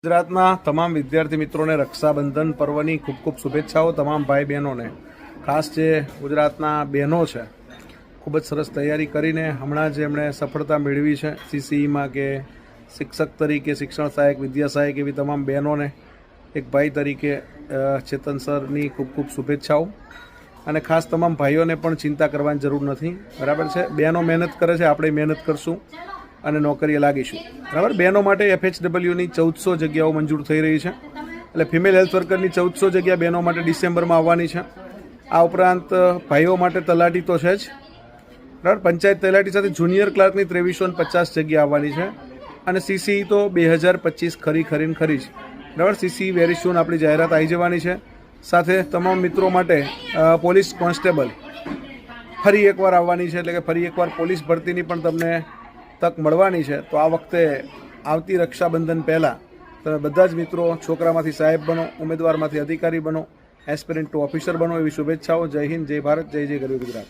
ગુજરાતના તમામ વિદ્યાર્થી મિત્રોને રક્ષાબંધન પર્વની ખૂબ ખૂબ શુભેચ્છાઓ। તમામ ભાઈ બહેનોને, ખાસ જે ગુજરાતના બહેનો છે, ખૂબ જ સરસ તૈયારી કરીને હમણાં જ એમણે સફળતા મેળવી છે સીસીઈમાં કે શિક્ષક તરીકે, શિક્ષણ સહાયક, વિદ્યા સહાયક, એવી તમામ બહેનોને એક ભાઈ તરીકે ચેતન સરની ખૂબ ખૂબ શુભેચ્છાઓ। અને ખાસ તમામ ભાઈઓને પણ ચિંતા કરવાની જરૂર નથી, બરાબર છે। બહેનો મહેનત કરે છે, આપણે મહેનત કરશું અને નોકરીએ લાગીશું, બરાબર। બહેનો માટે FHWની 1400 જગ્યાઓ મંજૂર થઈ રહી છે, એટલે ફિમેલ હેલ્થ વર્કરની 1400 જગ્યા બહેનો માટે ડિસેમ્બરમાં આવવાની છે। આ ઉપરાંત ભાઈઓ માટે તલાટી તો છે જ, બરાબર। પંચાયત તલાટી સાથે જુનિયર ક્લાર્કની 2350 જગ્યા આવવાની છે। અને CCE તો 2025 ખરી જ, બરાબર। CCE વેરી સૂન આપણી જાહેરાત આવી જવાની છે। સાથે તમામ મિત્રો માટે પોલીસ કોન્સ્ટેબલ ફરી એકવાર આવવાની છે, એટલે કે ફરી એકવાર પોલીસ ભરતીની પણ તમને તક મળવાની છે। તો આ વખતે આવતી રક્ષાબંધન પહેલાં તમે બધા જ મિત્રો છોકરામાંથી સાહેબ બનો, ઉમેદવારમાંથી અધિકારી બનો, એસ્પિરન્ટ ટુ ઓફિસર બનો, એવી શુભેચ્છાઓ। જય હિન્દ, જય ભારત, જય જય ગરવી ગુજરાત।